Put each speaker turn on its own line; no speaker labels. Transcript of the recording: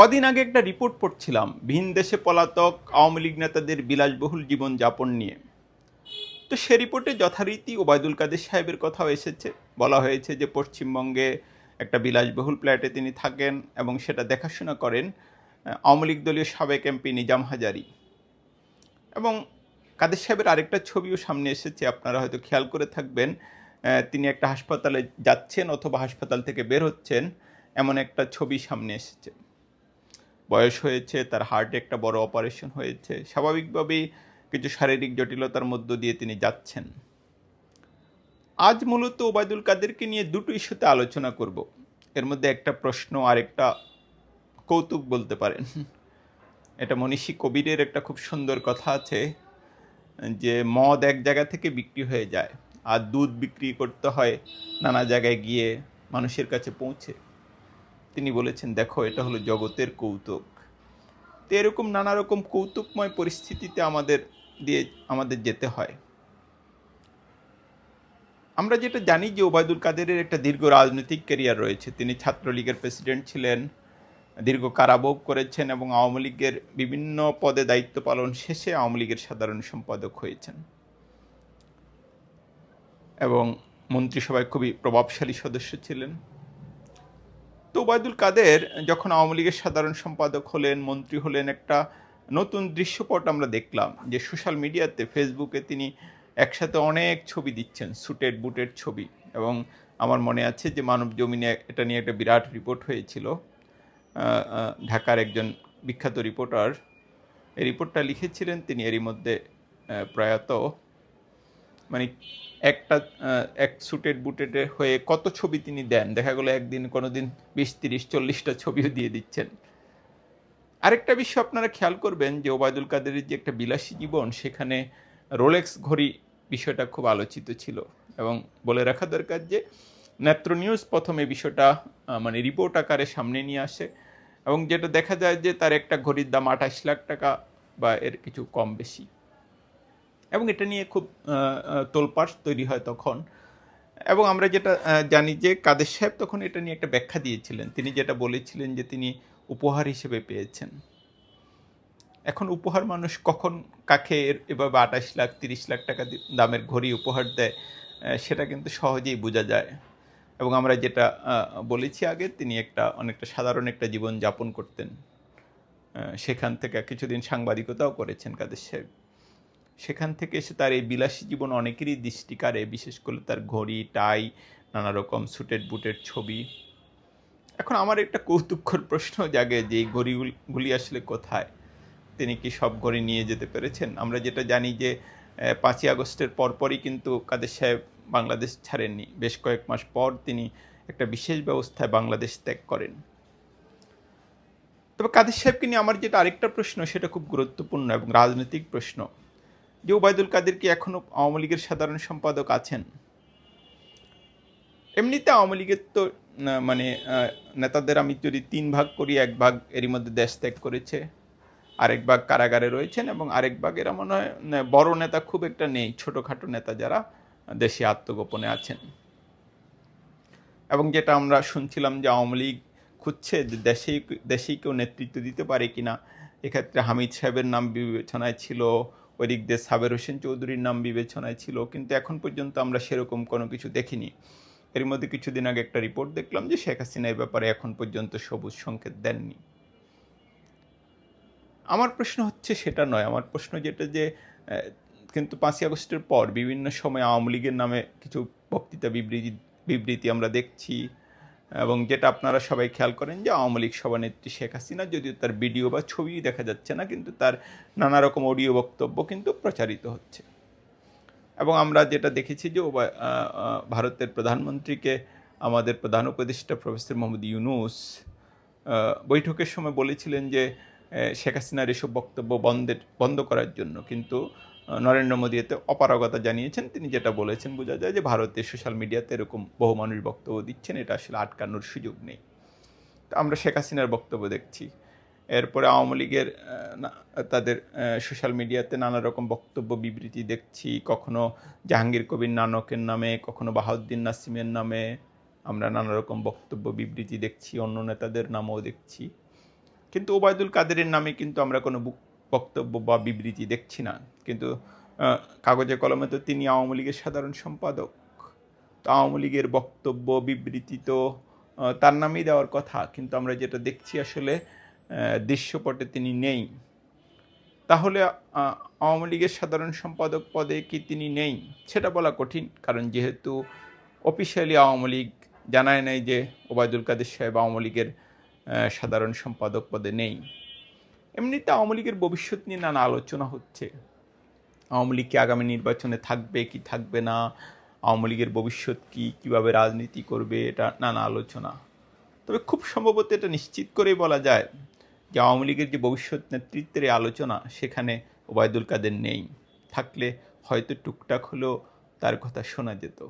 কদিন আগে একটা রিপোর্ট পড়ছিলাম ভিন দেশে পলাতক আওয়ামী লীগ নেতাদের বিলাসবহুল জীবনযাপন নিয়ে। তো সে রিপোর্টে যথারীতি ওবায়দুল কাদের সাহেবের কথাও এসেছে। বলা হয়েছে যে পশ্চিমবঙ্গে একটা বিলাসবহুল ফ্ল্যাটে তিনি থাকেন এবং সেটা দেখাশোনা করেন আওয়ামী লীগ দলীয় সাবেক এমপি নিজাম হাজারী। এবং কাদের সাহেবের আরেকটা ছবিও সামনে এসেছে, আপনারা হয়তো খেয়াল করে থাকবেন। তিনি একটা হাসপাতালে যাচ্ছেন অথবা হাসপাতাল থেকে বের হচ্ছেন, এমন একটা ছবি সামনে এসেছে। বয়স হয়েছে, তার হার্টে একটা বড় অপারেশন হয়েছে, স্বাভাবিকভাবেই কিছু শারীরিক জটিলতার মধ্য দিয়ে তিনি যাচ্ছেন। আজ মূলত ওবায়দুল কাদেরকে নিয়ে দুটো ইস্যুতে আলোচনা করব। এর মধ্যে একটা প্রশ্ন আর একটা কৌতুক বলতে পারেন। এটা মনীষী কবিরের একটা খুব সুন্দর কথা আছে যে মদ এক জায়গা থেকে বিক্রি হয়ে যায় আর দুধ বিক্রি করতে হয় নানা জায়গায় গিয়ে মানুষের কাছে পৌঁছে। তিনি বলেছেন, দেখো এটা হলো জগতের কৌতুক। তো এরকম নানা রকম কৌতুকময় পরিস্থিতিতে আমাদের যেতে হয়। আমরা যেটা জানি যে ওবায়দুল কাদেরের একটা দীর্ঘ রাজনৈতিক ক্যারিয়ার রয়েছে। তিনি ছাত্রলীগের প্রেসিডেন্ট ছিলেন, দীর্ঘ কারাভোগ করেছেন এবং আওয়ামী লীগের বিভিন্ন পদে দায়িত্ব পালন শেষে আওয়ামী লীগের সাধারণ সম্পাদক হয়েছেন এবং মন্ত্রিসভায় খুবই প্রভাবশালী সদস্য ছিলেন। তো ওবায়দুল কাদের যখন আওয়ামী লীগের সাধারণ সম্পাদক হলেন, মন্ত্রী হলেন, একটা নতুন দৃশ্যপট আমরা দেখলাম যে সোশ্যাল মিডিয়াতে, ফেসবুকে তিনি একসাথে অনেক ছবি দিচ্ছেন, সুটেড বুটের ছবি। এবং আমার মনে আছে যে মানব জমিনে এটা নিয়ে একটা বিরাট রিপোর্ট হয়েছিল। ঢাকার একজন বিখ্যাত রিপোর্টার এই রিপোর্টটা লিখেছিলেন, তিনি এরই মধ্যে প্রয়াত। মানে একটা এক সুটেড বুটেড হয়ে কত ছবি তিনি দেন, দেখা গেলো একদিন কোনোদিন 20, 30, 40টা ছবিও দিয়ে দিচ্ছেন। আরেকটা বিষয় আপনারা খেয়াল করবেন যে ওবায়দুল কাদেরের যে একটা বিলাসী জীবন, সেখানে রোলেক্স ঘড়ি বিষয়টা খুব আলোচিত ছিল। এবং বলে রাখা দরকার যে নেত্র নিউজ প্রথমে বিষয়টা মানে রিপোর্ট আকারে সামনে নিয়ে আসে এবং যেটা দেখা যায় যে তার একটা ঘড়ির দাম 28 লাখ টাকা বা এর কিছু কম বেশি। এবং এটা নিয়ে খুব তোলপাড় তৈরি হয় তখন। এবং আমরা যেটা জানি যে কাদের সাহেব তখন এটা নিয়ে একটা ব্যাখ্যা দিয়েছিলেন। তিনি যেটা বলেছিলেন যে তিনি উপহার হিসেবে পেয়েছেন। এখন উপহার মানুষ কখন কাকে এভাবে 28 লাখ 30 লাখ টাকা দামের ঘড়ি উপহার দেয়, সেটা কিন্তু সহজেই বোঝা যায়। এবং আমরা যেটা বলেছি আগে, তিনি অনেকটা সাধারণ একটা জীবন যাপন করতেন। সেখান থেকে কিছুদিন সাংবাদিকতাও করেছেন কাদের সাহেব। সেখান থেকে এসে তার এই বিলাসী জীবন অনেকেরই দৃষ্টি কাড়ে, বিশেষ করে তার ঘড়ি, টাই, নানা রকম সুটেড বুটের ছবি। এখন আমার একটা কৌতুককর প্রশ্ন জাগে যে এই ঘড়িগুলি আসলে কোথায়? তিনি কি সব ঘড়ি নিয়ে যেতে পেরেছেন? আমরা যেটা জানি যে 5ই আগস্টের পরপরই কিন্তু কাদের সাহেব বাংলাদেশ ছাড়েননি। বেশ কয়েক মাস পর তিনি একটা বিশেষ ব্যবস্থায় বাংলাদেশ ত্যাগ করেন। তবে কাদের সাহেবকে নিয়ে আমার যেটা আরেকটা প্রশ্ন, সেটা খুব গুরুত্বপূর্ণ এবং রাজনৈতিক প্রশ্ন, যে ওবায়দুল কাদের কি এখনো আওয়ামী লীগের সাধারণ সম্পাদক আছেন? এমনিতে আওয়ামী লীগের তো মানে নেতাদের আমি যদি 3 ভাগ করি, 1 ভাগ এরই মধ্যে দেশ ত্যাগ করেছে, আরেক ভাগ কারাগারে রয়েছেন এবং আরেক ভাগ এরা মনে হয় বড় নেতা খুব একটা নেই, ছোটোখাটো নেতা যারা দেশে আত্মগোপনে আছেন। এবং যেটা আমরা শুনছিলাম যে আওয়ামী লীগ খুঁজছে যে দেশেই কেউ নেতৃত্ব দিতে পারে কিনা। এক্ষেত্রে হামিদ সাহেবের নাম বিবেচনায় ছিল, ওই দিক দিয়ে সাবের হোসেন চৌধুরীর নাম বিবেচনায় ছিল, কিন্তু এখন পর্যন্ত আমরা সেরকম কোনো কিছু দেখিনি। এর মধ্যে কিছুদিন আগে একটা রিপোর্ট দেখলাম যে শেখ হাসিনা এই ব্যাপারে এখন পর্যন্ত সবুজ সংকেত দেননি। আমার প্রশ্ন হচ্ছে সেটা নয়, আমার প্রশ্ন যেটা যে কিন্তু 5ই আগস্টের পর বিভিন্ন সময় আওয়ামী লীগের নামে কিছু বক্তৃতা বিবৃতি আমরা দেখছি। এবং যেটা আপনারা সবাই খেয়াল করেন যে আওয়ামী লীগ সভানেত্রী শেখ হাসিনা, যদিও তার ভিডিও বা ছবি দেখা যাচ্ছে না, কিন্তু তার নানা রকম অডিও বক্তব্য কিন্তু প্রচারিত হচ্ছে। এবং আমরা যেটা দেখেছি যে ভারতের প্রধানমন্ত্রীকে আমাদের প্রধান উপদেষ্টা প্রফেসর মোহাম্মদ ইউনূস বৈঠকের সময় বলেছিলেন যে শেখ হাসিনার এসব বক্তব্য বন্ধ করার জন্য, কিন্তু নরেন্দ্র মোদী এতে অপারগতা জানিয়েছেন। তিনি যেটা বলেছেন বোঝা যায় যে ভারতের সোশ্যাল মিডিয়াতে এরকম বহু মানুষ বক্তব্য দিচ্ছেন, এটা আসলে আটকানোর সুযোগ নেই। তো আমরা শেখ হাসিনার বক্তব্য দেখছি, এরপরে আওয়ামী লীগের তাদের সোশ্যাল মিডিয়াতে নানা রকম বক্তব্য বিবৃতি দেখছি, কখনো জাহাঙ্গীর কবির নানকের নামে, কখনো বাহাউদ্দিন নাসিমের নামে আমরা নানা রকম বক্তব্য বিবৃতি দেখছি, অন্য নেতাদের নামও দেখছি। কিন্তু ওবায়দুল কাদেরের নামে কিন্তু আমরা কোনো বক্তব্য বা বিবৃতি দেখছি না। কিন্তু কাগজে কলমে তো তিনি আওয়ামী লীগের সাধারণ সম্পাদক। তো আওয়ামী লীগের বক্তব্য বিবৃতি তো তার নামেই দেওয়ার কথা, কিন্তু আমরা যেটা দেখছি আসলে দৃশ্যপটে তিনি নেই। তাহলে আওয়ামী লীগের সাধারণ সম্পাদক পদে কি তিনি নেই সেটা বলা কঠিন, কারণ যেহেতু অফিসিয়ালি আওয়ামী লীগ জানায় নাই যে ওবায়দুল কাদের সাহেব আওয়ামী লীগের সাধারণ সম্পাদক পদে নেই। এমনিতে আওয়ামী লীগের ভবিষ্যৎ নিয়ে নানা আলোচনা হচ্ছে। আওয়ামী লীগ কি আগামী নির্বাচনে থাকবে কি থাকবে না, আওয়ামী লীগের ভবিষ্যৎ কি, কীভাবে রাজনীতি করবে, এটা নানা আলোচনা। তবে খুব সম্ভবত এটা নিশ্চিত করেই বলা যায় যে আওয়ামী লীগের যে ভবিষ্যৎ নেতৃত্বের এই আলোচনা, সেখানে ওবায়দুল কাদের নেই। থাকলে হয়তো টুকটাক হলেও তার কথা শোনা যেত।